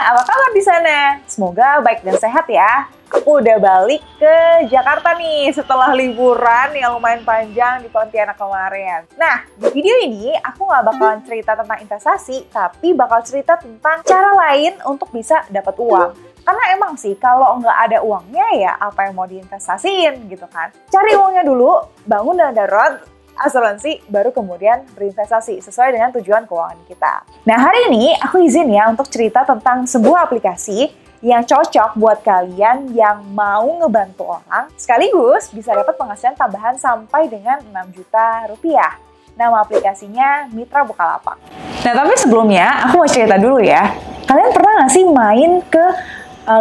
apa kabar di sana? Semoga baik dan sehat ya. Aku udah balik ke Jakarta nih setelah liburan yang lumayan panjang di Pontianak kemarin. Nah, di video ini aku nggak bakalan cerita tentang investasi, tapi bakal cerita tentang cara lain untuk bisa dapat uang. Karena emang sih kalau nggak ada uangnya ya apa yang mau diinvestasiin gitu kan. Cari uangnya dulu, bangun dana darurat, asuransi, baru kemudian berinvestasi sesuai dengan tujuan keuangan kita. Nah, hari ini aku izin ya untuk cerita tentang sebuah aplikasi yang cocok buat kalian yang mau ngebantu orang sekaligus bisa dapat penghasilan tambahan sampai dengan 6 juta rupiah. Nama aplikasinya Mitra Bukalapak. Nah, tapi sebelumnya aku mau cerita dulu ya. Kalian pernah nggak sih main ke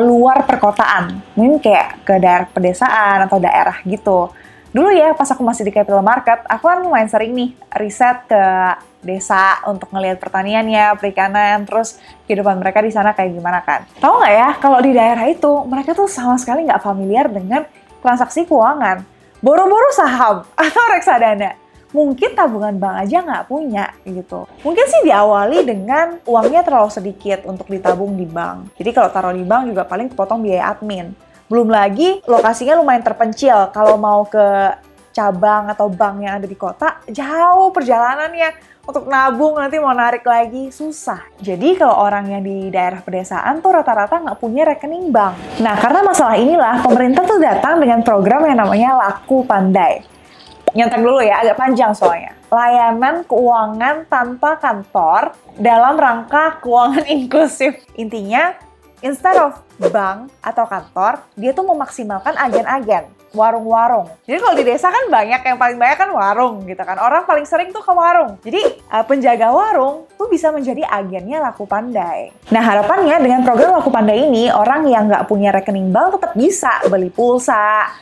luar perkotaan? Mungkin kayak ke daerah pedesaan atau daerah gitu. Dulu ya pas aku masih di Capital Market, aku kan lumayan sering nih riset ke desa untuk ngelihat pertaniannya, perikanan, terus kehidupan mereka di sana kayak gimana kan. Tahu nggak ya, kalau di daerah itu mereka tuh sama sekali nggak familiar dengan transaksi keuangan. Boro-boro saham atau reksadana. Mungkin tabungan bank aja nggak punya gitu. Mungkin sih diawali dengan uangnya terlalu sedikit untuk ditabung di bank. Jadi kalau taruh di bank juga paling kepotong biaya admin. Belum lagi lokasinya lumayan terpencil. Kalau mau ke cabang atau bank yang ada di kota, jauh perjalanannya. Untuk nabung nanti mau narik lagi, susah. Jadi kalau orang yang di daerah pedesaan tuh rata-rata nggak punya rekening bank. Nah, karena masalah inilah pemerintah tuh datang dengan program yang namanya Laku Pandai. Nyontek dulu ya, agak panjang soalnya. Layanan keuangan tanpa kantor dalam rangka keuangan inklusif. Intinya, instead of bank atau kantor, dia tuh memaksimalkan agen-agen, warung-warung. Jadi kalau di desa kan banyak, yang paling banyak kan warung gitu kan. Orang paling sering tuh ke warung. Jadi penjaga warung tuh bisa menjadi agennya Laku Pandai. Nah, harapannya dengan program Laku Pandai ini, orang yang nggak punya rekening bank tetap bisa beli pulsa,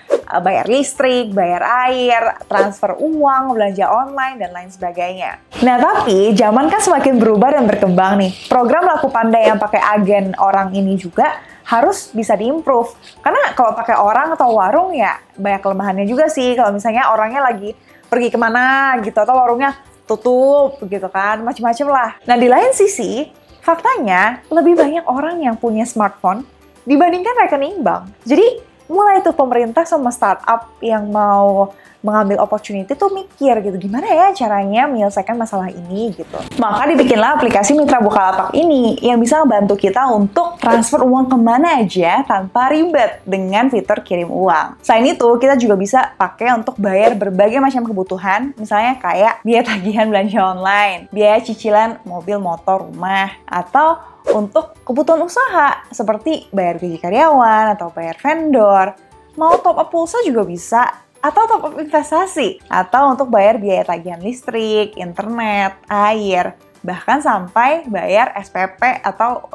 bayar listrik, bayar air, transfer uang, belanja online, dan lain sebagainya. Nah, tapi zaman kan semakin berubah dan berkembang nih. Program Laku Pandai yang pakai agen orang ini juga harus bisa diimprove. Karena kalau pakai orang atau warung ya banyak kelemahannya juga sih. Kalau misalnya orangnya lagi pergi kemana gitu atau warungnya tutup gitu kan, macam-macam lah. Nah, di lain sisi, faktanya lebih banyak orang yang punya smartphone dibandingkan rekening bank. Jadi mulai tuh pemerintah sama startup yang mau mengambil opportunity tuh mikir gitu, gimana ya caranya menyelesaikan masalah ini gitu. Maka dibikinlah aplikasi Mitra Bukalapak ini yang bisa membantu kita untuk transfer uang kemana aja tanpa ribet dengan fitur kirim uang. Selain itu, kita juga bisa pakai untuk bayar berbagai macam kebutuhan, misalnya kayak biaya tagihan belanja online, biaya cicilan mobil, motor, rumah, atau untuk kebutuhan usaha seperti bayar gaji karyawan atau bayar vendor, mau top up pulsa juga bisa, atau top up investasi, atau untuk bayar biaya tagihan listrik, internet, air, bahkan sampai bayar SPP atau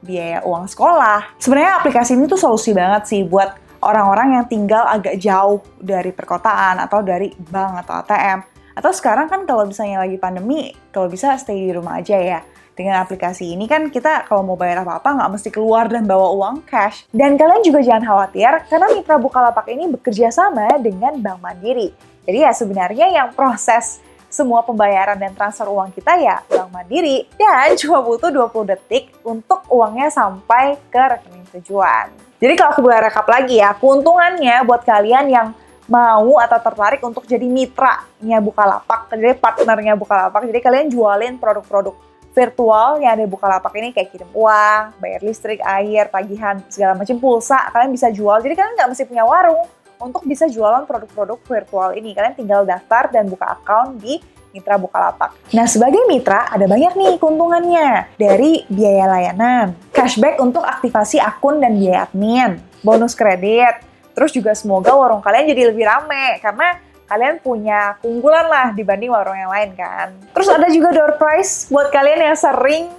biaya uang sekolah. Sebenarnya aplikasi ini tuh solusi banget sih buat orang-orang yang tinggal agak jauh dari perkotaan atau dari bank atau ATM. Atau sekarang kan kalau misalnya lagi pandemi, kalau bisa stay di rumah aja ya. Dengan aplikasi ini kan kita kalau mau bayar apa-apa nggak mesti keluar dan bawa uang cash. Dan kalian juga jangan khawatir karena Mitra Bukalapak ini bekerja sama dengan Bank Mandiri. Jadi ya sebenarnya yang proses semua pembayaran dan transfer uang kita ya Bank Mandiri. Dan cuma butuh 20 detik untuk uangnya sampai ke rekening tujuan. Jadi kalau aku boleh rekap lagi ya, keuntungannya buat kalian yang mau atau tertarik untuk jadi mitranya Bukalapak, jadi partnernya Bukalapak. Jadi kalian jualin produk-produk virtual yang ada di Bukalapak ini kayak kirim uang, bayar listrik, air, tagihan, segala macam pulsa, kalian bisa jual. Jadi kalian nggak mesti punya warung untuk bisa jualan produk-produk virtual ini. Kalian tinggal daftar dan buka account di Mitra Bukalapak. Nah, sebagai mitra ada banyak nih keuntungannya. Dari biaya layanan, cashback untuk aktivasi akun dan biaya admin, bonus kredit, terus juga semoga warung kalian jadi lebih rame karena kalian punya keunggulan lah dibanding warung yang lain kan. Terus ada juga door prize buat kalian yang sering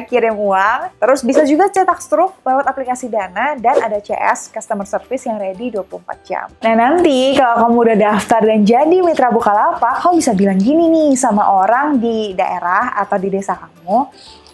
kirim uang. Terus bisa juga cetak struk lewat aplikasi Dana dan ada CS customer service yang ready 24 jam. Nah, nanti kalau kamu udah daftar dan jadi mitra Bukalapak, kamu bisa bilang gini nih sama orang di daerah atau di desa kamu.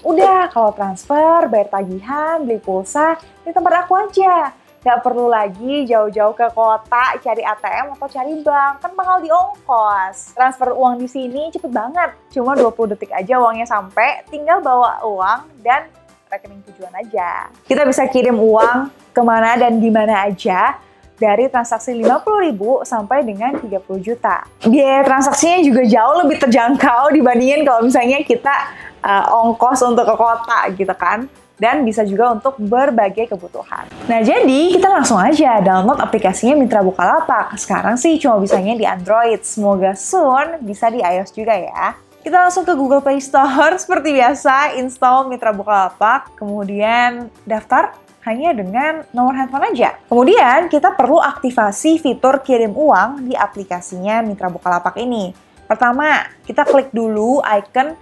Udah, kalau transfer, bayar tagihan, beli pulsa, di tempat aku aja. Gak perlu lagi jauh-jauh ke kota cari ATM atau cari bank, kan bakal diongkos. Transfer uang di sini cepet banget, cuma 20 detik aja uangnya sampai, tinggal bawa uang dan rekening tujuan aja. Kita bisa kirim uang kemana dan di mana aja dari transaksi 50.000 sampai dengan 30 juta. Biaya transaksinya juga jauh lebih terjangkau dibandingin kalau misalnya kita ongkos untuk ke kota gitu kan. Dan bisa juga untuk berbagai kebutuhan. Nah, jadi kita langsung aja download aplikasinya Mitra Bukalapak. Sekarang sih cuma bisanya di Android. Semoga soon bisa di iOS juga ya. Kita langsung ke Google Play Store. Seperti biasa, install Mitra Bukalapak. Kemudian daftar hanya dengan nomor handphone aja. Kemudian kita perlu aktivasi fitur kirim uang di aplikasinya Mitra Bukalapak ini. Pertama, kita klik dulu icon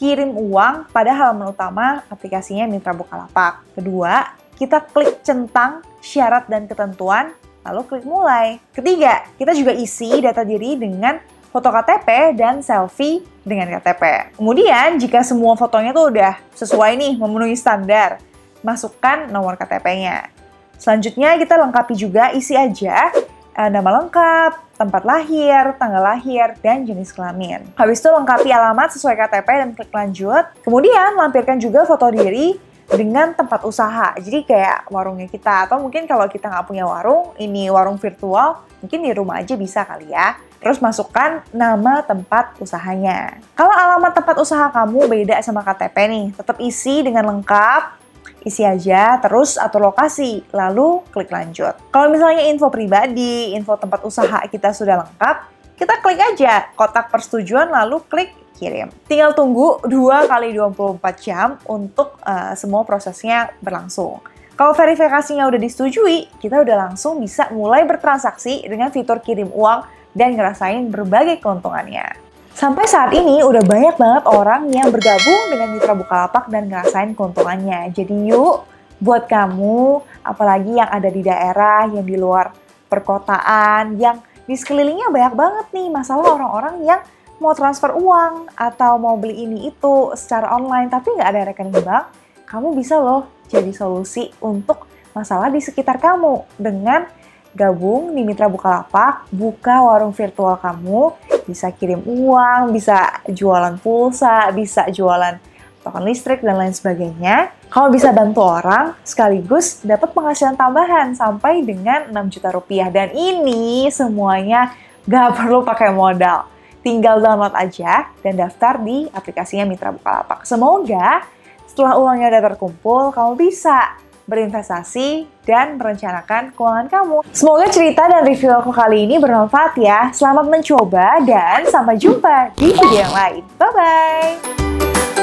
kirim uang pada halaman utama aplikasinya Mitra Bukalapak. Kedua, kita klik centang syarat dan ketentuan, lalu klik mulai. Ketiga, kita juga isi data diri dengan foto KTP dan selfie dengan KTP. Kemudian, jika semua fotonya tuh udah sesuai nih, memenuhi standar, masukkan nomor KTP-nya. Selanjutnya, kita lengkapi juga, isi aja nama lengkap, tempat lahir, tanggal lahir, dan jenis kelamin. Habis itu lengkapi alamat sesuai KTP dan klik lanjut. Kemudian lampirkan juga foto diri dengan tempat usaha. Jadi kayak warungnya kita, atau mungkin kalau kita nggak punya warung, ini warung virtual, mungkin di rumah aja bisa kali ya. Terus masukkan nama tempat usahanya. Kalau alamat tempat usaha kamu beda sama KTP nih, tetap isi dengan lengkap. Isi aja, terus atur lokasi, lalu klik lanjut. Kalau misalnya info pribadi, info tempat usaha kita sudah lengkap, kita klik aja kotak persetujuan lalu klik kirim. Tinggal tunggu 2x24 jam untuk semua prosesnya berlangsung. Kalau verifikasinya udah disetujui, kita udah langsung bisa mulai bertransaksi dengan fitur kirim uang dan ngerasain berbagai keuntungannya. Sampai saat ini udah banyak banget orang yang bergabung dengan Mitra Bukalapak dan ngerasain keuntungannya. Jadi yuk, buat kamu, apalagi yang ada di daerah, yang di luar perkotaan, yang di sekelilingnya banyak banget nih masalah orang-orang yang mau transfer uang atau mau beli ini itu secara online tapi nggak ada rekening bank, kamu bisa loh jadi solusi untuk masalah di sekitar kamu dengan gabung di Mitra Bukalapak, buka warung virtual kamu, bisa kirim uang, bisa jualan pulsa, bisa jualan token listrik, dan lain sebagainya. Kamu bisa bantu orang, sekaligus dapat penghasilan tambahan sampai dengan 6 juta rupiah. Dan ini semuanya gak perlu pakai modal. Tinggal download aja dan daftar di aplikasinya Mitra Bukalapak. Semoga setelah uangnya udah terkumpul, kamu bisa berinvestasi dan merencanakan keuangan kamu. Semoga cerita dan review aku kali ini bermanfaat ya. Selamat mencoba dan sampai jumpa di video yang lain. Bye-bye!